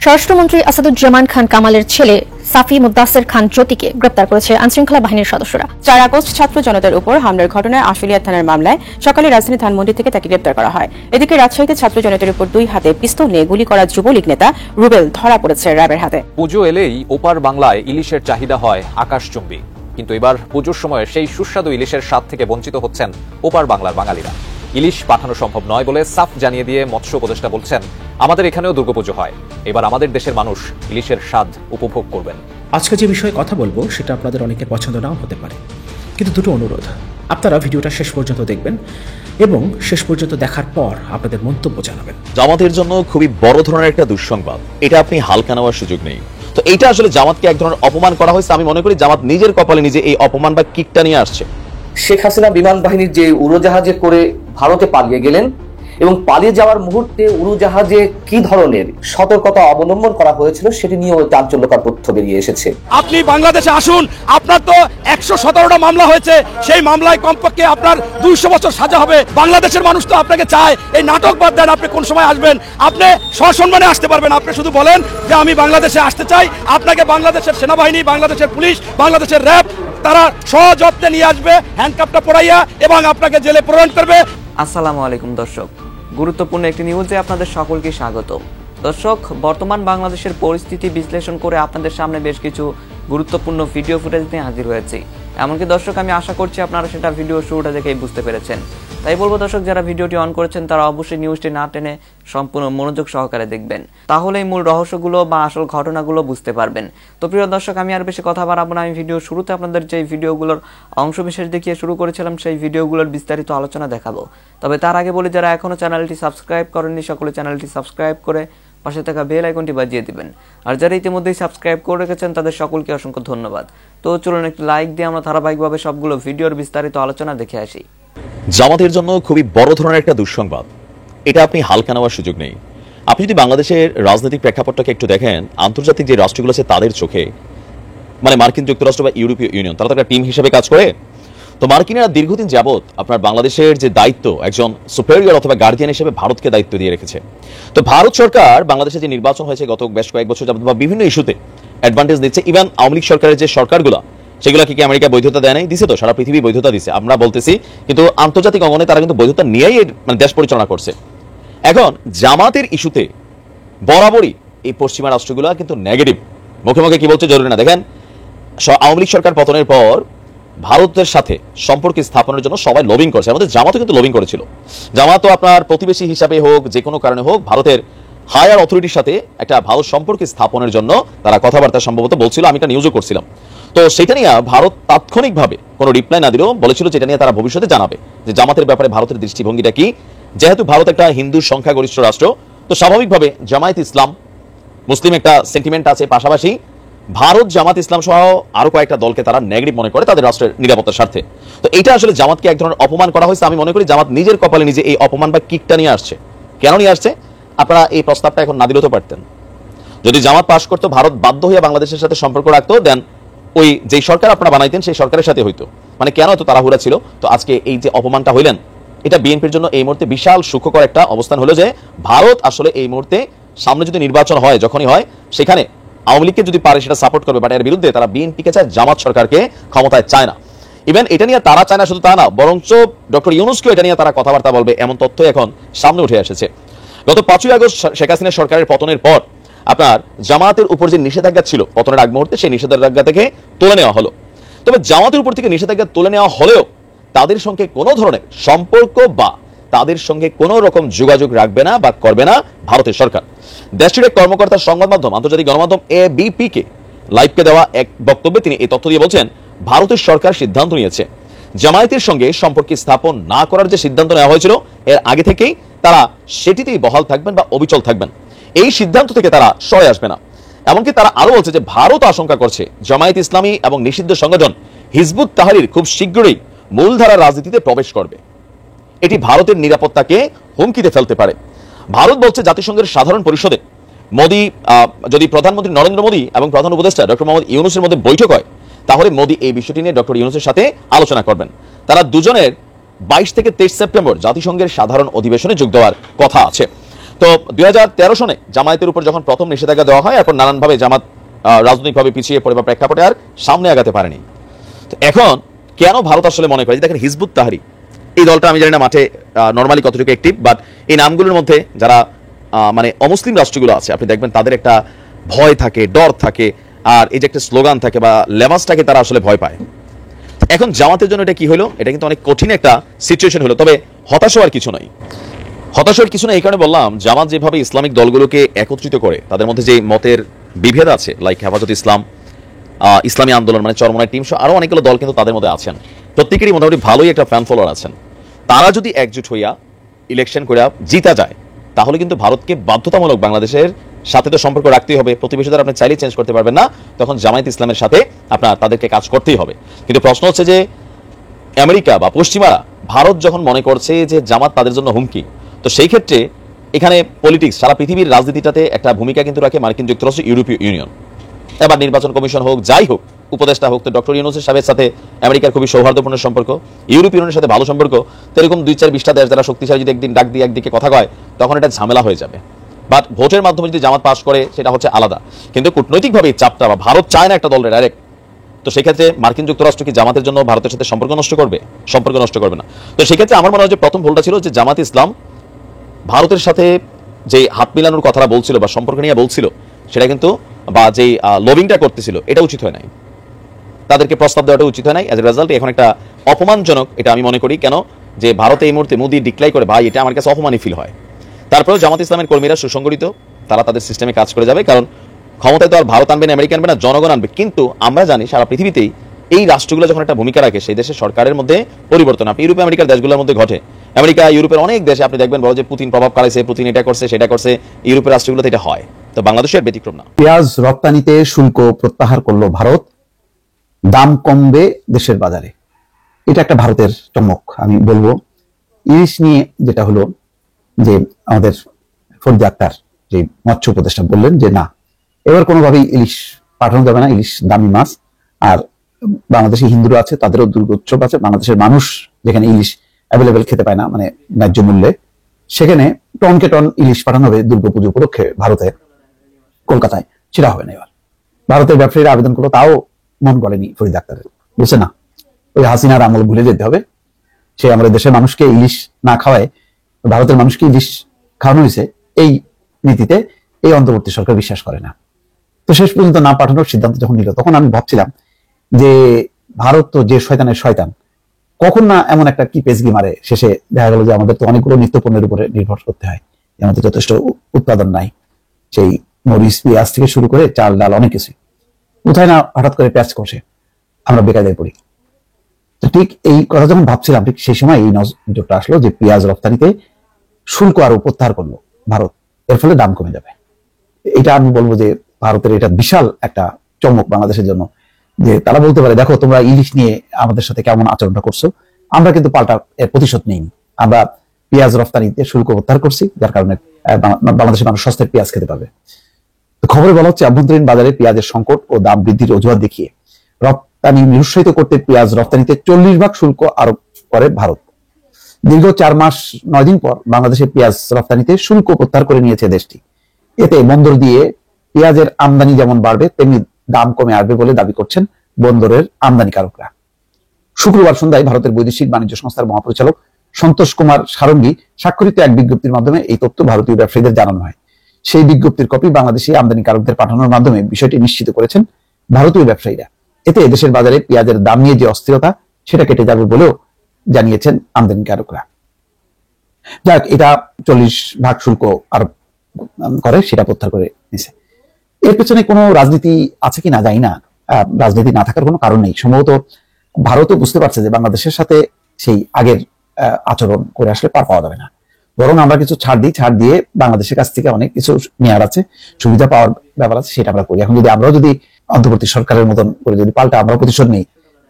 স্বরাষ্ট্রমন্ত্রী আসাদুজ্জামান খান কামালের ছেলে সাফি মুদ্দাসের খান জ্যোতিকে গ্রেপ্তার করেছে আইনশৃঙ্খলা বাহিনীর সদস্যরা। ৪ আগস্ট ছাত্র জনতার উপর হামলার ঘটনায় আশুলিয়া থানার মামলায় সকালে রাজধানী ধানমন্ডি থেকে তাকে গ্রেপ্তার করা হয়। এদিকে রাজশাহীতে ছাত্র জনতার উপর 2 হাতে পিস্তল নিয়ে গুলি করা যুবলীগ নেতা রুবেল ধরা পড়েছে র্যাবের হাতে। পুজো এলেই ওপার বাংলায় ইলিশের চাহিদা হয় আকাশচুম্বী, কিন্তু এবার পুজোর সময় সেই সুস্বাদু ইলিশের স্বাদ থেকে বঞ্চিত হচ্ছেন ওপার বাংলার বাঙালিরা। ইলিশ পাঠানো সম্ভব নয় বলে সাফ জানিয়ে দিয়ে মৎস্য উপদেষ্টা বলছেন, আমাদের এখানেও দুর্গাপুজো হয়, এবার আমাদের দেশের মানুষ ইলিশের স্বাদ উপভোগ করবেন। আজকে যে বিষয়ে কথা বলবো সেটা আপনাদের অনেকের পছন্দ নাও হতে পারে, কিন্তু দুটো অনুরোধ, আপনারা ভিডিওটা শেষ পর্যন্ত দেখবেন এবং শেষ পর্যন্ত দেখার পর আপনাদের মন্তব্য জানাবেন। জামাতের জন্য খুবই বড় ধরনের একটা দুঃসংবাদ, এটা আপনি হালকা নেওয়ার সুযোগ নেই। তো এইটা আসলে জামাতকে এক ধরনের অপমান করা হয়েছে। আমি মনে করি জামাত নিজের কপালে নিজে এই অপমান বা কিকটা নিয়ে আসছে। শেখ হাসিনা বিমান বাহিনীর যে উড়োজাহাজে করে ভারতে পালিয়ে গেলেন এবং পালিয়ে যাওয়ার মুহূর্তে উড়োজাহাজে কি ধরনের সতর্কতা অবলম্বন করা হয়েছিল সেটি নিয়েও চাঞ্চল্যকর তথ্য বেরিয়ে এসেছে। আপনি বাংলাদেশে আসুন, আপনার তো 117টা মামলা হয়েছে, সেই মামলায় কমপক্ষে আপনার 200 বছর সাজা হবে। বাংলাদেশের মানুষ তো আপনাকে চায়। এই নাটক বাদ দেন, আপনি কোন সময় আসবেন? আপনি সসম্মানে আসতে পারবেন। আপনি শুধু বলেন যে আমি বাংলাদেশে আসতে চাই, আপনাকে বাংলাদেশের সেনাবাহিনী, বাংলাদেশের পুলিশ, বাংলাদেশের র্যাব তারা সযত্নে নিয়ে আসবে, হ্যান্ডকাপটা পরাইয়া, এবং আপনাকে জেলে প্রেরণ করবে। আসসালামু আলাইকুম দর্শক, গুরুত্বপূর্ণ একটি নিউজে আপনাদের সকলকে স্বাগত। দর্শক, বর্তমান বাংলাদেশের পরিস্থিতি বিশ্লেষণ করে আপনাদের সামনে বেশ কিছু গুরুত্বপূর্ণ ভিডিও ফুটেজ নিয়ে হাজির হয়েছি। এমনকি দর্শক, আমি আশা করছি আপনারা সেটা ভিডিও শুরুটা দেখেই বুঝতে পেরেছেন। তাই বলবো দর্শক, যারা ভিডিওটি অন করেছেন তারা অবশ্যই নিউজটি না টেনে সম্পূর্ণ মনোযোগ সহকারে দেখবেন, তাহলেই মূল রহস্যগুলো বা আসল ঘটনাগুলো বুঝতে পারবেন। তো প্রিয় দর্শক, আমি আর বেশি কথা বাড়াবো না। আমি ভিডিও শুরুতে আপনাদের যে ভিডিওগুলোর অংশবিশেষ দেখিয়ে শুরু করেছিলাম সেই ভিডিওগুলোর বিস্তারিত আলোচনা দেখাবো। তবে তার আগে বলি, যারা এখনো চ্যানেলটি সাবস্ক্রাইব করেননি সকলে চ্যানেলটি সাবস্ক্রাইব করে পাশে থাকা বেল আইকনটি বাজিয়ে দিবেন। আর যারা ইতিমধ্যেই সাবস্ক্রাইব করে রেখেছেন তাদের সকলকে অসংখ্য ধন্যবাদ। তো চলুন একটি লাইক দিয়ে আমরা ধারাবাহিকভাবে সবগুলো ভিডিওর বিস্তারিত আলোচনা দেখে আসি। জামাতের জন্য খুবই বড় ধরনের একটা দুঃসংবাদ, এটা আপনি হালকা নেওয়ার সুযোগ নেই। আপনি যদি বাংলাদেশের রাজনৈতিক প্রেক্ষাপটটাকে একটু দেখেন, আন্তর্জাতিক যে রাষ্ট্রগুলো আছে তাদের চোখে, মানে মার্কিন যুক্তরাষ্ট্র বা ইউরোপীয় ইউনিয়ন, তারা তো একটা টিম হিসেবে কাজ করে। তো মার্কিনেরা দীর্ঘদিন যাবৎ আপনার বাংলাদেশের যে দায়িত্ব, একজন সুপেরিয়র অথবা গার্ডিয়ান হিসেবে ভারতকে দায়িত্ব দিয়ে রেখেছে। তো ভারত সরকার বাংলাদেশে যে নির্বাচন হয়েছে গত বেশ কয়েক বছর যাবৎ বা বিভিন্ন ইস্যুতে অ্যাডভান্টেজ দিচ্ছে। ইভেন আওয়ামী লীগ সরকারের যে সরকারগুলো, সেগুলোকে কি আমেরিকা বৈধতা দেয় নাই? দিছে তো, সারা পৃথিবী বৈধতা দিছে, আমরা বলতেছি, কিন্তু আন্তর্জাতিক অঙ্গনে তারা কিন্তু বৈধতা নিয়েই মানে দেশ পরিচালনা করছে। এখন জামাতের ইস্যুতে বরাবরই এই পশ্চিমা রাষ্ট্রগুলো কিন্তু নেগেটিভ, মুখে মুখে কি বলছে জরুরি না। দেখেন, আওয়ামী লীগ সরকার পতনের পর ভারতের সাথে সম্পর্ক স্থাপনের জন্য সবাই লবিং করছে, আমাদের জামাতও কিন্তু লবিং করেছিল। জামাতও আপনার প্রতিবেশী হিসাবে হোক, যে কোনো কারণে হোক, ভারতের হায়ার অথরিটির সাথে একটা ভালো সম্পর্ক স্থাপনের জন্য তারা কথাবার্তা সম্ভবত বলছিল, আমি একটা নিউজও করছিলাম। তো সেটা নিয়ে ভারত তাৎক্ষণিকভাবে কোনো রিপ্লাই না দিলেও বলেছিল যেটা নিয়ে তারা ভবিষ্যতে জানাবে যে জামাতের ব্যাপারে ভারতের দৃষ্টিভঙ্গিটা কি। যেহেতু ভারত একটা হিন্দু সংখ্যাগরিষ্ঠ রাষ্ট্র, তো স্বাভাবিকভাবে জামায়াত ইসলাম মুসলিম একটা সেন্টিমেন্ট আছে, পাশাপাশি ভারত জামাত ইসলাম সহ আরো কয়েকটা দলকে তারা নেগেটিভ মনে করে তাদের রাষ্ট্রের নিরাপত্তার স্বার্থে। তো এটা আসলে জামাতকে এক ধরনের অপমান করা হয়েছে। আমি মনে করি জামাত নিজের কপালে নিজে এই অপমান বা কিকটা নিয়ে আসছে। কেন নিয়ে আসছে? আপনারা এই প্রস্তাবটা এখন না দিলেও তো পারতেন। যদি জামাত পাশ করতো, ভারত বাধ্য হয়ে বাংলাদেশের সাথে সম্পর্ক রাখতো, দেন ওই যে সরকার আপনারা বানাইতেন সেই সরকারের সাথে হইতো। মানে কেন এত তাড়াহুড়া ছিল? তো আজকে এই যে অপমানটা হইলেন, এটা বিএনপির জন্য এই মুহূর্তে বিশাল সুখকর একটা অবস্থান হলো যে ভারত আসলে এই মুহূর্তে সামনে যদি নির্বাচন হয়, যখনই হয়, সেখানে আওয়ামী লীগকে যদি পারে সেটা সাপোর্ট করবে, বাট এর বিরুদ্ধে তারা বিএনপিকে চায়, জামাত সরকারকে ক্ষমতায় চায় না। ইভেন এটা নিয়ে তারা চায় না শুধু তা না, বরঞ্চ ডক্টর ইউনূসকেও এটা নিয়ে তারা কথাবার্তা বলবে, এমন তথ্য এখন সামনে উঠে এসেছে। গত 5ই আগস্ট শেখ হাসিনা সরকারের পতনের পর আপনার জামাতের উপর যে নিষেধাজ্ঞা ছিল পতনের আগ মুহূর্তে, সেই নিষেধাজ্ঞা থেকে তুলে নেওয়া হলো। তবে জামাতের উপর থেকে নিষেধাজ্ঞা তুলে নেওয়া হলেও তাদের সঙ্গে কোনো ধরনের সম্পর্ক বা তাদের সঙ্গে কোনো রকম যোগাযোগ রাখবে না বা করবে না ভারতের সরকার। দেশটির এক কর্মকর্তা সংবাদ মাধ্যম আন্তর্জাতিক গণমাধ্যম এবিপি কে লাইভকে দেওয়া এক বক্তব্যে তিনি এই তথ্য দিয়ে বলছেন, ভারতের সরকার সিদ্ধান্ত নিয়েছে জামায়াতের সঙ্গে সম্পর্ক স্থাপন না করার যে সিদ্ধান্ত নেওয়া হয়েছিল এর আগে থেকেই তারা সেটিতেই বহাল থাকবেন বা অবিচল থাকবেন। এই সিদ্ধান্ত থেকে তারা সরে আসবে না। এমনকি তারা আরো বলছে যে ভারত আশঙ্কা করছে জামায়াত ইসলামী এবং নিষিদ্ধ সংগঠন হিজবুত তাহরির খুব শীঘ্রই মূলধারার রাজনীতিতে প্রবেশ করবে। এটি ভারতের নিরাপত্তাকে হুমকিতে ফেলতে পারে। ভারত বলছে জাতিসংঘের সাধারণ পরিষদে মোদী যদি প্রধানমন্ত্রী নরেন্দ্র মোদী এবং প্রধান উপদেষ্টা ডক্টর মোহাম্মদ ইউনূসের মধ্যে বৈঠক হয়, তাহলে মোদী এই বিষয়টি নিয়ে ডক্টর ইউনূসের সাথে আলোচনা করবেন। তারা দুজনের 22 থেকে 23 সেপ্টেম্বর জাতিসংঘের সাধারণ অধিবেশনে যোগ দেওয়ার কথা আছে। তো 2013 সনে জামায়াতের উপর যখন প্রথম নিষেধাজ্ঞা দেওয়া হয়, এরপর নানানভাবে জামাত রাজনৈতিকভাবে পিছিয়ে পড়ে বা প্রেক্ষাপটে আর সামনে আগাতে পারেনি। তো এখন কেন ভারত আসলে মনে করে, দেখেন হিজবুত তাহরির এই দলটা আমি জানি না মাঠে নর্মালি কতটুকু অ্যাক্টিভ, বাট এই নামগুলোর মধ্যে যারা মানে অমুসলিম রাষ্ট্রগুলো আছে আপনি দেখবেন তাদের একটা ভয় থাকে, ডর থাকে, আর এই যে একটা স্লোগান থাকে বা লেবাসটাকে তারা আসলে ভয় পায়। এখন জামাতের জন্য এটা কি হলো, এটা কিন্তু অনেক কঠিন একটা সিচুয়েশন হলো। তবে হতাশ হওয়ার কিছু নাই, হতাশ হওয়ার কিছু নাই। এই কারণে বললাম, জামাত যেভাবে ইসলামিক দলগুলোকে একত্রিত করে, তাদের মধ্যে যে মতের বিভেদ আছে, লাইক হেফাজত ইসলাম, ইসলামী আন্দোলন মানে চরমনাই টিম সহ আরো অনেকগুলো দল কিন্তু তাদের মধ্যে আছেন, প্রত্যেকেরই মোটামুটি ভালোই একটা ফ্যান ফলোয়ার আছেন। তারা যদি একজুট হইয়া ইলেকশন করে জিতা যায়, তাহলে কিন্তু ভারতকে বাধ্যতামূলক বাংলাদেশের সাথে তো সম্পর্ক রাখতেই হবে। প্রতিবেশীদের আপনি চাইলেই চেঞ্জ করতে পারবেন না, তখন জামায়াত ইসলামের সাথে আপনার তাদেরকে কাজ করতেই হবে। কিন্তু প্রশ্ন হচ্ছে যে আমেরিকা বা পশ্চিমারা ভারত যখন মনে করছে যে জামাত তাদের জন্য হুমকি, তো সেই ক্ষেত্রে এখানে পলিটিক্স সারা পৃথিবীর রাজনীতিটাতে একটা ভূমিকা কিন্তু রাখে মার্কিন যুক্তরাষ্ট্র, ইউরোপীয় ইউনিয়ন। এবার নির্বাচন কমিশন হোক, যাই হোক, উপদেষ্টা হোক, তো ডক্টর ইউনূসের সাহেবের সাথে আমেরিকার খুবই সৌহার্দ্যপূর্ণ সম্পর্ক, ইউরোপীয় ইউনিয়নের সাথে ভালো সম্পর্ক। তো এরকম 2-4-20টা দেশ যারা শক্তিশালী যদি একদিন ডাক দিয়ে একদিকে কথা কয়, তখন এটা ঝামেলা হয়ে যাবে। বাট ভোটের মাধ্যমে যদি জামাত পাস করে সেটা হচ্ছে আলাদা, কিন্তু কূটনৈতিকভাবে চাপটা বা ভারত চায় না একটা দলরে ডাইরেক্ট, তো সেক্ষেত্রে মার্কিন যুক্তরাষ্ট্র কি জামাতের জন্য ভারতের সাথে সম্পর্ক নষ্ট করবে? সম্পর্ক নষ্ট করবে না। তো সেক্ষেত্রে আমার মনে হয় যে প্রথম ভুলটা ছিল যে জামাত ইসলাম ভারতের সাথে যে হাত মিলানোর কথাটা বলছিল বা সম্পর্ক নিয়ে বলছিল, সেটা কিন্তু বা যে লবিংটা করতেছিল, এটা উচিত হয় নাই, তাদেরকে প্রস্তাব দেওয়াটা উচিত হয় নাই। এজ এ রেজাল্ট এখন একটা অপমানজনক, এটা আমি মনে করি। কেন যে ভারতে এই মুহূর্তে মোদি ডিক্লাই করে, ভাই এটা আমার কাছে অপমানই ফিল হয়। তারপরেও জামাত ইসলামের কর্মীরা সুসংগঠিত, তারা তাদের সিস্টেমে কাজ করে যাবে, কারণ ক্ষমতায় তো আর ভারত আনবে না, আমেরিকা আনবে না, জনগণ আনবে। কিন্তু আমরা জানি সারা পৃথিবীতেই এই রাষ্ট্রগুলো যখন একটা ভূমিকা রাখে, সেই দেশের সরকারের মধ্যে পরিবর্তন আপনি ইউরোপ আমেরিকার দেশগুলোর মধ্যে ঘটে। আমেরিকা ইউরোপের অনেক দেশে আপনি দেখবেন বড় যে পুতিন প্রভাব কাটাইছে, পুতিন এটা করছে সেটা করছে, ইউরোপের রাষ্ট্রগুলোতে এটা হয়। তো বাংলাদেশের ব্যতিক্রম না। পেঁয়াজ রপ্তানিতে শুল্ক প্রত্যাহার করলো ভারত, দাম কমবে দেশের বাজারে, এটা একটা ভারতের চমক আমি বলবো। ইলিশ নিয়ে যেটা হলো যে আমাদের ফরিদ আক্তার যে মৎস্য উপদেষ্টা বললেন যে না, এবার কোনোভাবেই ইলিশ পাঠানো যাবে না, ইলিশ দামি মাছ। আর বাংলাদেশি হিন্দুরা আছে, তাদেরও দুর্গোৎসব আছে, বাংলাদেশের মানুষ যেখানে ইলিশ অ্যাভেলেবেল খেতে পায় না মানে ন্যায্য মূল্যে, সেখানে টনকে টন ইলিশ পাঠানো হবে দুর্গাপুজো উপলক্ষে ভারতে, কলকাতায়, সেটা হবে না। এবার ভারতের ব্যবসায়ীরা আবেদন করলো, তাও মন করেনি ফরিদ আক্তারের, বুঝছে না, ওই হাসিনার আমল ভুলে যেতে হবে। সে আমাদের দেশের মানুষকে ইলিশ না খাওয়ায় ভারতের মানুষকে ইলিশ খাওয়ানো হয়েছে, এই নীতিতে এই অন্তর্বর্তী সরকার বিশ্বাস করে না। তো শেষ পর্যন্ত না পাঠানোর সিদ্ধান্ত যখন নিল, তখন আমি ভাবছিলাম যে ভারত তো যে শয়তানের শয়তান, কখন না এমন একটা কি পেজগি মারে, শেষে দেখা গেল যে আমাদের তো অনেকগুলো নিত্য পণ্যের উপরে নির্ভর করতে হয়, আমাদের যথেষ্ট উৎপাদন নাই, সেই মরিচ পেঁয়াজ থেকে শুরু করে চাল ডাল অনেক কিছুই, কোথায় না হঠাৎ করে পেঁয়াজ কষে আমরা বেকায়দায় পড়ি। তো ঠিক এই কথা যখন ভাবছিলাম, ঠিক সেই সময় এই নজরটা আসলো যে পেঁয়াজ রপ্তানিতে শুল্ক আরো প্রত্যাহার করলো ভারত, এর ফলে দাম কমে যাবে। এটা আমি বলবো যে ভারতের এটা বিশাল একটা চমক বাংলাদেশের জন্য, যে তারা বলতে পারে দেখো তোমরা ইলিশ নিয়ে আমাদের সাথে কেমন আচরণটা করছো, আমরা কিন্তু পাল্টা এর প্রতিশোধ নেইনি, আমরা পেঁয়াজ রপ্তানিতে শুল্ক প্রত্যাহার করছি, যার কারণে বাংলাদেশের মানুষ সস্তায় পেঁয়াজ খেতে পারবে। তো খবরে বলা হচ্ছে আভ্যন্তরীণ বাজারে পেঁয়াজের সংকট ও দাম বৃদ্ধির অজুহাত দেখিয়ে রপ্তানি নিরুৎসাহিত করতে পেঁয়াজ রপ্তানিতে 40% শুল্ক আরোপ করে ভারত। দীর্ঘ 4 মাস 9 দিন পর বাংলাদেশে পেঁয়াজ রপ্তানিতে শুল্ক প্রত্যাহার করে নিয়েছে দেশটি। এতে বন্দর দিয়ে পেঁয়াজের আমদানি যেমন বাড়বে, তেমনি দাম কমে আসবে বলে দাবি করছেন বন্দরের আমদানিকারকরা। শুক্রবার সন্ধ্যায় ভারতের বৈদেশিক বাণিজ্য সংস্থার মহাপরিচালক সন্তোষ কুমার সারঙ্গী স্বাক্ষরিত এক বিজ্ঞপ্তির মাধ্যমে এই তথ্য ভারতীয় ব্যবসায়ীদের জানানো হয়। সেই বিজ্ঞপ্তির কপি বাংলাদেশি আমদানিকারকদের পাঠানোর মাধ্যমে বিষয়টি নিশ্চিত করেছেন ভারতীয় ব্যবসায়ীরা। এতে দেশের বাজারে পেঁয়াজের দাম নিয়ে যে অস্থিরতা, সেটা কেটে যাবে বলেও জানিয়েছেন আমদানিকারকরা। যাক, এটা 40% শুল্ক আরোপ করে সেটা প্রত্যাহার করে নিছে। এর পেছনে কোনো রাজনীতি আছে কিনা জানি না, রাজনীতি না থাকার কোনো কারণ নেই। সম্ভবত ভারতও বুঝতে পারছে যে বাংলাদেশের সাথে সেই আগের আচরণ করে আসলে পার পাওয়া যাবে না, বরং আমরা কিছু ছাড় দিই, ছাড় দিয়ে বাংলাদেশের কাছ থেকে অনেক কিছু নেওয়ার আছে, সুবিধা পাওয়ার ব্যাপার আছে, সেটা আমরা করি। এখন যদি আমরাও যদি অন্তর্বর্তী সরকারের মতন করে যদি পাল্টা আমরা প্রতিশোধ নেই,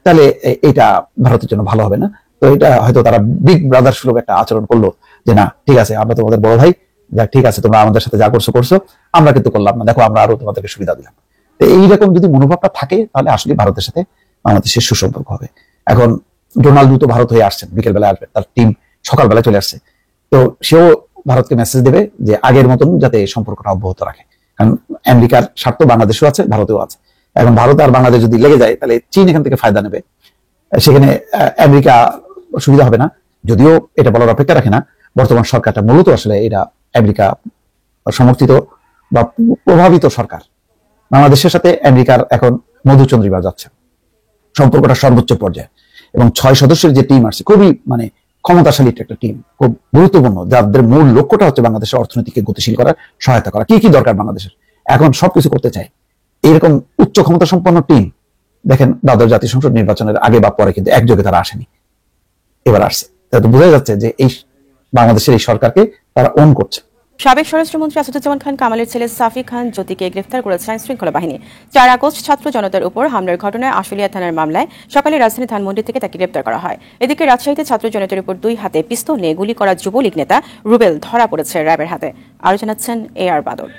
তাহলে এটা ভারতের জন্য ভালো হবে না। তো এটা হয়তো তারা বিগ ব্রাদার সুলভ একটা আচরণ করলো যে না ঠিক আছে, আমরা তোমাদের বড় ভাই, যা ঠিক আছে তোমরা আমাদের সাথে যা করছো, আমরা কিন্তু করলাম না, দেখো আমরা আরো তোমাদেরকে সুবিধা দিলাম। তো এইরকম যদি মনোভাবটা থাকে, তাহলে আসলে ভারতের সাথে বাংলাদেশের সুসম্পর্ক হবে। এখন ডোনাল্ড তো ভারত হয়ে আসছেন, বিকেল বেলায় আসবে, তার টিম সকালবেলায় চলে আসছে, তো সেও ভারতকে মেসেজ দেবে যে আগের মতন যাতে সম্পর্কটা অব্যাহত রাখে, কারণ আমেরিকার স্বার্থ বাংলাদেশেও আছে, ভারতেও আছে। এখন ভারত আর বাংলাদেশ যদি লেগে যায় তাহলে চীন এখান থেকে ফায়দা নেবে, সেখানে আমেরিকা সুবিধা হবে না। যদিও এটা বলার অপেক্ষা রাখে না, বর্তমান সরকারটা মূলত আসলে এটা আমেরিকা সমর্থিত বা প্রভাবিত সরকার। বাংলাদেশের সাথে আমেরিকার এখন মধুচন্দ্রিমা যাচ্ছে, সম্পর্কটা সর্বোচ্চ পর্যায়ে, এবং 6 সদস্যের যে টিম আছে খুবই ক্ষমতাশালী একটা টিম, খুব গুরুত্বপূর্ণ, যাদের মূল লক্ষ্যটা হচ্ছে বাংলাদেশের অর্থনীতিকে গতিশীল করার, সহায়তা করা। কি কি দরকার বাংলাদেশের, এখন সবকিছু করতে চায় এরকম উচ্চ ক্ষমতা সম্পন্ন টিম। দেখেন দ্বাদশ জাতীয় সংসদ নির্বাচনের আগে বা পরে কিন্তু একযোগে তারা আসেনি, এবার আসছে। তাতে বোঝা যাচ্ছে যে এই বাংলাদেশের এই সরকারকে তারা ওন করছে। সাবেক স্বরাষ্ট্রমন্ত্রী আসাদুজ্জামান খান কামালের ছেলে সাফি খান জ্যোতিকে গ্রেফতার করেছে আইন শৃঙ্খলা বাহিনী। 4 আগস্ট ছাত্র জনতার উপর হামলার ঘটনায় আশুলিয়া থানার মামলায় সকালে রাজধানী ধানমন্ডি থেকে তাকে গ্রেফতার করা হয়। এদিকে রাজশাহীতে ছাত্র জনতার উপর 2 হাতে পিস্তল নিয়ে গুলি করা যুবলীগ নেতা রুবেল ধরা পড়েছে র্যাবের হাতে। আরো জানাচ্ছেন AR বাদল।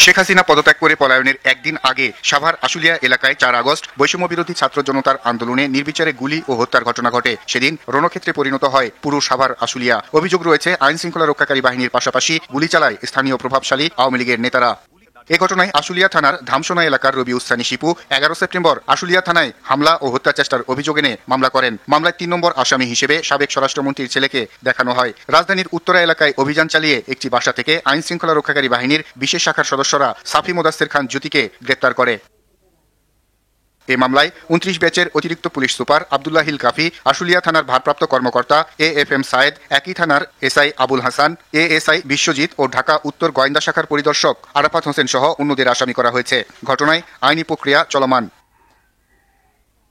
শেখ হাসিনা পদত্যাগ করে পলায়নের একদিন আগে সাভার আশুলিয়া এলাকায় 4 আগস্ট বৈষম্য বিরোধী ছাত্র জনতার আন্দোলনে নির্বিচারে গুলি ও হত্যার ঘটনা ঘটে। সেদিন রণক্ষেত্রে পরিণত হয় পুরো সাভার আশুলিয়া। অভিযোগ রয়েছে আইন শৃঙ্খলা রক্ষাকারী বাহিনীর পাশাপাশি গুলি চালায় স্থানীয় প্রভাবশালী আওয়ামী লীগের নেতারা। এ ঘটনায় আশুলিয়া থানার ধামসোনা এলাকার রবি উস্তানি শিপু 11 সেপ্টেম্বর আশুলিয়া থানায় হামলা ও হত্যা চেষ্টার অভিযোগ এনে মামলা করেন। মামলায় 3 নম্বর আসামি হিসেবে সাবেক স্বরাষ্ট্রমন্ত্রীর ছেলেকে দেখানো হয়। রাজধানীর উত্তরা এলাকায় অভিযান চালিয়ে একটি বাসা থেকে আইন শৃঙ্খলা রক্ষাকারী বাহিনীর বিশেষ শাখার সদস্যরা সাফি মুদাসসির খান জ্যোতিকে গ্রেপ্তার করে। এই মামলায় 29 ব্যাচের অতিরিক্ত পুলিশ সুপার আব্দুল্লাহ হিল কাফি, আশুলিয়া থানার ভারপ্রাপ্ত কর্মকর্তা AFM সায়েদ, একই থানার SI আবুল হাসান, ASI বিশ্বজিৎ ও ঢাকা উত্তর গোয়েন্দা শাখার পরিদর্শক আরাফাত হোসেন সহ অন্যদের আসামি করা হয়েছে। ঘটনায় আইনি প্রক্রিয়া চলমান।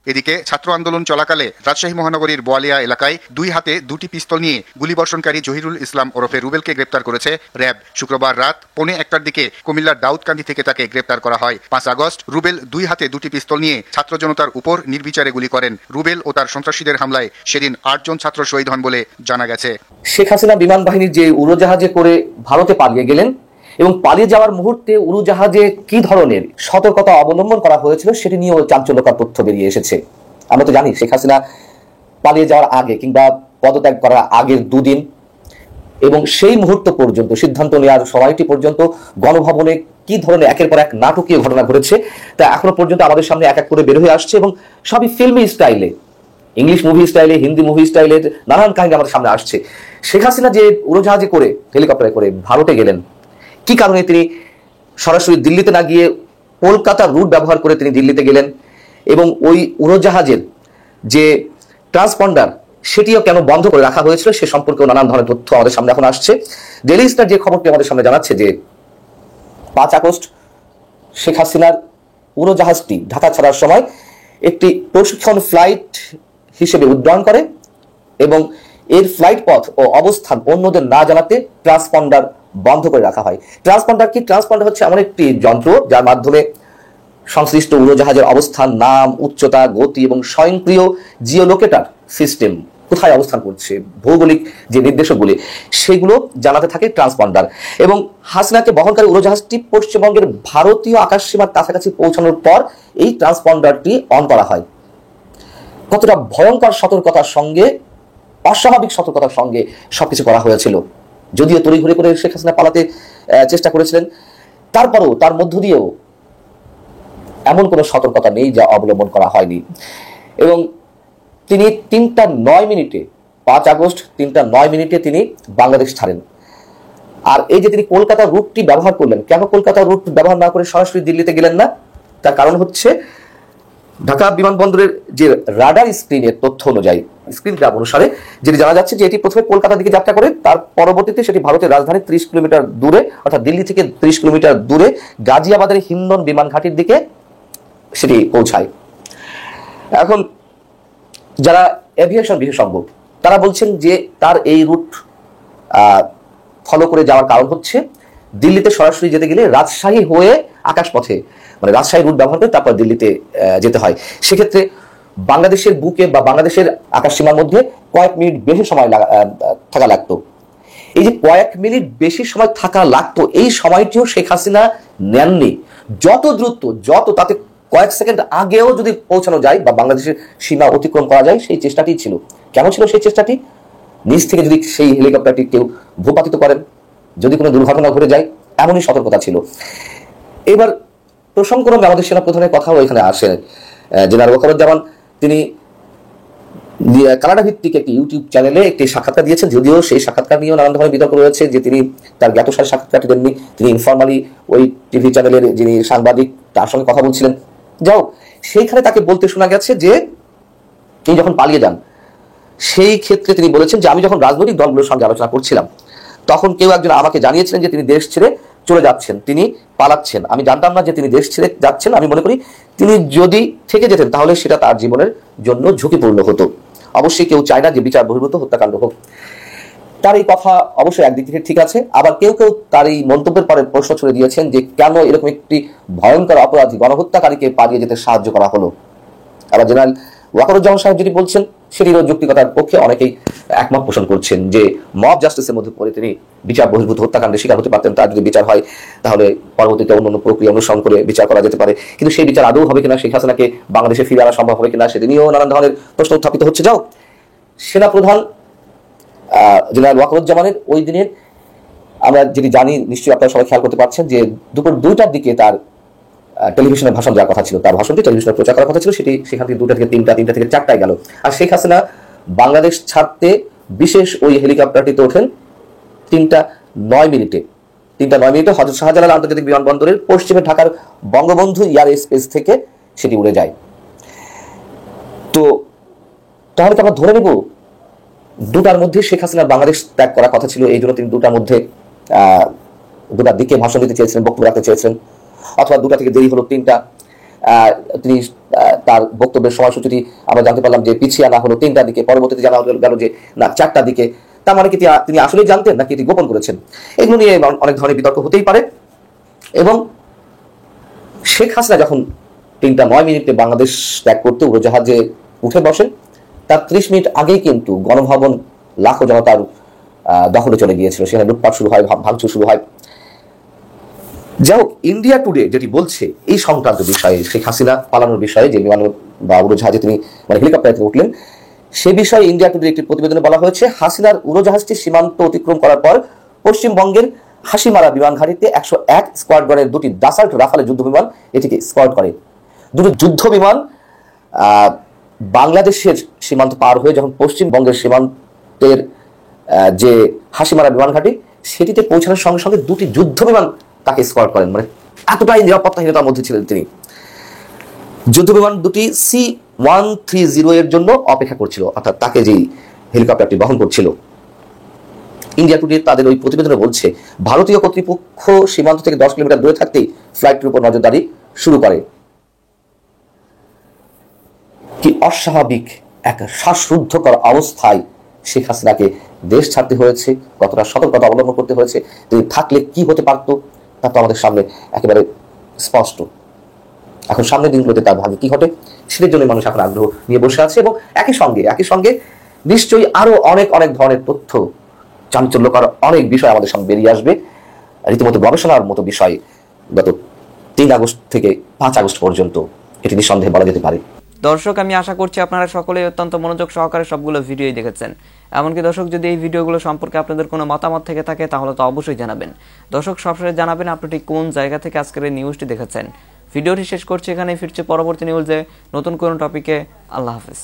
এদিকে ছাত্র আন্দোলন চলাকালে রাজশাহী মহানগরীর বোয়ালিয়া এলাকায় 2 হাতে 2টি পিস্তল নিয়ে গুলিবর্ষণকারী জহিরুল ইসলাম ওরফে রুবেলকে গ্রেপ্তার করেছে র্যাব। শুক্রবার রাত 1:45টার দিকে কুমিল্লার দাউদকান্দি থেকে তাকে গ্রেপ্তার করা হয়। 5 আগস্ট রুবেল 2 হাতে 2টি পিস্তল নিয়ে ছাত্র জনতার উপর নির্বিচারে গুলি করেন। রুবেল ও তার সন্ত্রাসীদের হামলায় সেদিন 8 জন ছাত্র শহীদ হন বলে জানা গেছে। শেখ হাসিনা বিমান বাহিনীর যে উড়োজাহাজে করে ভারতে পালিয়ে গেলেন এবং পালিয়ে যাওয়ার মুহূর্তে উড়োজাহাজে কি ধরনের সতর্কতা অবলম্বন করা হয়েছিল সেটি নিয়েও চাঞ্চল্যকর তথ্য বেরিয়ে এসেছে। আমরা তো জানি শেখ হাসিনা পালিয়ে যাওয়ার আগে কিংবা পদত্যাগ করার আগের 2 দিন এবং সেই মুহূর্ত পর্যন্ত, সিদ্ধান্ত নেওয়ার সময়টি পর্যন্ত গণভবনে কি ধরনের একের পর এক নাটকীয় ঘটনা ঘটেছে তা এখনো পর্যন্ত আমাদের সামনে এক এক করে বের হয়ে আসছে, এবং সবই ফিল্মি স্টাইলে, ইংলিশ মুভি স্টাইলে, হিন্দি মুভি স্টাইলে নানান কাহিনী আমাদের সামনে আসছে। শেখ হাসিনা যে উড়োজাহাজে করে, হেলিকপ্টারে করে ভারতে গেলেন, কি কারণে তিনি সরাসরি দিল্লিতে না গিয়ে কলকাতার রুট ব্যবহার করে তিনি দিল্লিতে গেলেন, এবং ওই উড়োজাহাজের যে ট্রান্সপন্ডার সেটিও কেন বন্ধ করে রাখা হয়েছিল সে সম্পর্কেও নানান ধরনের তথ্য আমাদের সামনে এখন আসছে। ডেইলি স্টার যে খবরটি আমাদের সামনে জানাচ্ছে যে 5 আগস্ট শেখ হাসিনার উড়োজাহাজটি ঢাকা ছাড়ার সময় একটি প্রশিক্ষণ ফ্লাইট হিসেবে উড্ডয়ন করে এবং এর ফ্লাইট পথ ও অবস্থান অন্যদের না জানাতে ট্রান্সপন্ডার বন্ধ করে রাখা হয়। ট্রান্সপন্ডার কি? ট্রান্সপন্ডার হচ্ছে এমন একটি যন্ত্র যার মাধ্যমে সংশ্লিষ্ট উড়োজাহাজের অবস্থান, নাম, উচ্চতা, গতি এবং স্বয়ংক্রিয় জিওলোকেটার সিস্টেম কোথায় অবস্থান করছে, ভৌগোলিক যে নির্দেশকগুলি সেগুলো জানাতে থাকে ট্রান্সপন্ডার। এবং হাসিনাকে বহনকারী উড়োজাহাজটি পশ্চিমবঙ্গের ভারতীয় আকাশসীমার কাছাকাছি পৌঁছানোর পর এই ট্রান্সপন্ডারটি অন করা হয়। কতটা ভয়ঙ্কর সতর্কতার সঙ্গে, অস্বাভাবিক সতর্কতার সঙ্গে সবকিছু করা হয়েছিল। যদিও তড়িঘড়ি করে শেখ হাসিনা পালাতে চেষ্টা করেছিলেন, তারপরও তার মধ্য দিয়েও এমন কোনো সতর্কতা নেই যা অবলম্বন করা হয়নি। এবং তিনি 3:09 মিনিটে 5 আগস্ট 3:09 মিনিটে তিনি বাংলাদেশ ছাড়েন। আর এই যে তিনি কলকাতা রুটটি ব্যবহার করলেন, কেন কলকাতা রুট ব্যবহার না করে সরাসরি দিল্লিতে গেলেন না? তার কারণ হচ্ছে ঢাকা বিমানবন্দরের যে রাডার স্ক্রিনের তথ্য অনুযায়ী, স্ক্রিন গ্রাফ অনুসারে যেটি জানা যাচ্ছে যে এটি প্রথমে কলকাতার দিকে যাত্রা করে, তার পরবর্তীতে সেটি ভারতের রাজধানী 30 কিলোমিটার দূরে, অর্থাৎ দিল্লি থেকে 30 কিলোমিটার দূরে গাজিয়াবাদের হিন্দন বিমান ঘাঁটির দিকে সেটি পৌঁছায়। এখন যারা এভিয়েশন বিশেষজ্ঞ তারা বলছেন যে তার এই রুট ফলো করে যাওয়ার কারণ হচ্ছে দিল্লিতে সরাসরি যেতে গেলে রাজশাহী হয়ে আকাশপথে, মানে রাজশাহী রুট ব্যবহার করে তারপর দিল্লিতে যেতে হয়। সেক্ষেত্রে বাংলাদেশের বুকে বা বাংলাদেশের আকাশসীমার মধ্যে কয়েক মিনিট বেশি সময় থাকা লাগতো। এই যে কয়েক মিনিট বেশি সময় থাকা লাগতো, এই সময়টিও শেখ হাসিনা নেননি। যত দ্রুত, যত তাতে কয়েক সেকেন্ড আগেও যদি পৌঁছানো যায় বা বাংলাদেশের সীমা অতিক্রম করা যায়, সেই চেষ্টাটি ছিল। কেন ছিল সেই চেষ্টাটি? নিচ থেকে যদি সেই হেলিকপ্টারটি কেউ ভূপাতিত করেন, যদি কোনো দুর্ঘটনা ঘটে যায়, এমনই সতর্কতা ছিল। এবার প্রসঙ্গক্রমে আমাদের সেনাপ্রধানের কথাও এখানে আসে। জেনারেল ওয়াকারুজ্জামান তিনি কানাডা ভিত্তিক একটি ইউটিউব চ্যানেলে একটি সাক্ষাৎকার দিয়েছেন, যদিও সেই সাক্ষাৎকার নিয়েও নানান ধরনের বিতর্ক রয়েছে যে তিনি তার জ্ঞাতসারে সাক্ষাৎকারটি দেননি, তিনি ইনফরমালি ওই টিভি চ্যানেলের যিনি সাংবাদিক তার সঙ্গে কথা বলছিলেন। যাও, সেইখানে তাকে বলতে শোনা গেছে যে তিনি যখন পালিয়ে যান সেই ক্ষেত্রে তিনি বলেছেন যে আমি যখন রাজনৈতিক দলগুলোর সঙ্গে আলোচনা করছিলাম তখন কেউ একজন আমাকে জানিয়েছিলেন যে তিনি দেশ ছেড়ে চলে যাচ্ছেন, তিনি পালাচ্ছেন। আমি জানতাম না যে তিনি দেশ ছেড়ে যাচ্ছেন। আমি মনে করি তিনি যদি থেকে যেতেন তাহলে সেটা তার জীবনের জন্য ঝুঁকিপূর্ণ হতো। অবশ্যই কেউ চায় না যে বিচার বহির্ভূত হত্যাকাণ্ড হোক। তার এই কথা অবশ্যই একদিক থেকে ঠিক আছে, আবার কেউ কেউ তার এই মন্তব্যের পরে প্রশ্ন ছুড়ে দিয়েছেন যে কেন এরকম একটি ভয়ঙ্কর অপরাধী গণহত্যাকারীকে পালিয়ে যেতে সাহায্য করা হলো। আবার জেনারেল ওয়াকারুজ্জামান সাহেব যেটি বলছেন সেটিরও যৌক্তিকতার পক্ষে অনেকেই একমত পোষণ করছেন যে মব জাস্টিসের মধ্যে পড়ে তিনি বিচার বহির্ভূত হত্যাকাণ্ডের শিকার হতে পারতেন। তার যদি বিচার হয় তাহলে পরবর্তীতে অন্যান্য প্রক্রিয়া অনুসরণ করে বিচার করা যেতে পারে, কিন্তু সেই বিচার আদৌ হবে কিনা, শেখ হাসিনাকে বাংলাদেশে ফিরে আনা সম্ভব হবে কিনা, সেটি নিয়েও নানান ধরনের প্রশ্ন উত্থাপিত হচ্ছে। যাও, সেনাপ্রধান জেনারেল ওয়াকারুজ্জামানের ওই দিনের আমরা যেটি জানি, নিশ্চয়ই আপনারা সবাই খেয়াল করতে পারছেন যে দুপুর 2টার দিকে তার টেলিভিশনে ভাষণ দেওয়ার কথা ছিল, তার ভাষণটি টেলিভিশনে প্রচার করার কথা ছিল, সেটি সেখান থেকে 2টা থেকে 3টা, 3টা থেকে 4টায় গেল। আর শেখ হাসিনা বাংলাদেশ ছাড়তে বিশেষ ওই হেলিকপ্টারটিতে ওঠেন 3টা 9 মিনিটে। 3টা 9 মিনিটে হযরত শাহজালাল আন্তর্জাতিক বিমানবন্দরের পশ্চিমে ঢাকার বঙ্গবন্ধু এয়ার স্পেস থেকে সেটি উড়ে যায়। তো তাহলে তো আমরা ধরে নেব 2টার মধ্যে শেখ হাসিনা বাংলাদেশ ত্যাগ করার কথা ছিল, এই জন্য তিনি 2টার মধ্যে 2টার দিকে ভাষণ দিতে চেয়েছিলেন, বক্তব্য রাখতে চেয়েছিলেন, অথবা 2টা থেকে দেরি হলো 3টা। তিনি তার বক্তব্যের সময়সূচিটি আমরা জানতে পারলাম যে পিছিয়ে আনা হলো 3টার দিকে, পরবর্তীতে জানা গেল যে না 4টার দিকে। তার মানে কি তিনি আসলেই জানতেন নাকি এটি গোপন করেছেন? এগুলো নিয়ে অনেক ধরনের বিতর্ক হতেই পারে। এবং শেখ হাসিনা যখন 3টা 9 মিনিটে বাংলাদেশ ত্যাগ করতে উড়োজাহাজে উঠে বসেন, তার 30 মিনিট আগেই কিন্তু গণভবন লাখো জনতার দখলে চলে গিয়েছিল, সেখানে লুটপাট শুরু হয়, ভাঙচুর শুরু হয়। যাই হোক, ইন্ডিয়া টুডে যেটি বলছে এই সংক্রান্ত বিষয়ে, শেখ হাসিনা পালানোর বিষয়ে, যে বিমান বা উড়োজাহাজে তিনি হেলিকপ্টারে তিনি উঠলেন, সে বিষয়ে ইন্ডিয়া টুডে একটি প্রতিবেদনে বলা হয়েছে হাসিনার উড়োজাহাজটি সীমান্ত অতিক্রম করার পর পশ্চিমবঙ্গের হাসিমারা বিমান ঘাঁটিতে 101 স্কোয়াড্রনের 2টি ডাসাল্ট রাফালের যুদ্ধ বিমান এটিকে স্কোয়াড করে। 2টি যুদ্ধ বিমান বাংলাদেশের সীমান্ত পার হয়ে যখন পশ্চিমবঙ্গের সীমান্তের যে হাসিমারা বিমান ঘাঁটি সেটিতে পৌঁছানোর সঙ্গে সঙ্গে 2টি যুদ্ধ বিমান তাকে স্কোয়াড করেন। মানে এতটাই নিরাপত্তাহীনতার মধ্যে ছিলেন তিনি। যুদ্ধ বিমান 2টি C-130 এর জন্য অপেক্ষা করছিল, অর্থাৎ তাকে যেই হেলিকপ্টারটি বহন করছিল। ইন্ডিয়া টুডে তাদের ওই প্রতিবেদনে বলছে ভারতীয় কর্তৃপক্ষ সীমান্ত থেকে 10 কিলোমিটার দূরে থাকতেই ফ্লাইটের উপর নজরদারি শুরু করে। কি অস্বাভাবিক এক শ্বাসরুদ্ধকর অবস্থায় শেখ হাসিনাকে দেশ ছাড়তে হয়েছে, কতটা সতর্কতা অবলম্বন করতে হয়েছে, তিনি থাকলে কি হতে পারত তা তো আমাদের সামনে একেবারে স্পষ্ট। এখন সামনের দিনগুলোতে তার ভাগ্যে কি ঘটে সেটার জন্য মানুষ এখন আগ্রহ নিয়ে বসে আছে। এবং একই সঙ্গে নিশ্চয়ই আরো অনেক ধরনের তথ্য, চাঞ্চল্যকর অনেক বিষয় আমাদের সামনে বেরিয়ে আসবে, রীতিমতো গবেষণার মতো বিষয় গত 3 আগস্ট থেকে 5 আগস্ট পর্যন্ত, এটি নিঃসন্দেহে বলা যেতে পারে। দর্শক, আমি আশা করছি আপনারা সকলেই অত্যন্ত মনোযোগ সহকারে সবগুলো ভিডিওই দেখেছেন। এমনকি দর্শক, যদি এই ভিডিওগুলো সম্পর্কে আপনাদের কোনো মতামত থেকে থাকে তাহলে তো অবশ্যই জানাবেন। দর্শক, সবসময় জানাবেন আপনি ঠিক কোন জায়গা থেকে আজকের এই নিউজটি দেখেছেন। ভিডিওটি শেষ করছি এখানেই, ফিরছে পরবর্তী নিউজে নতুন কোনো টপিকে। আল্লাহ হাফেজ।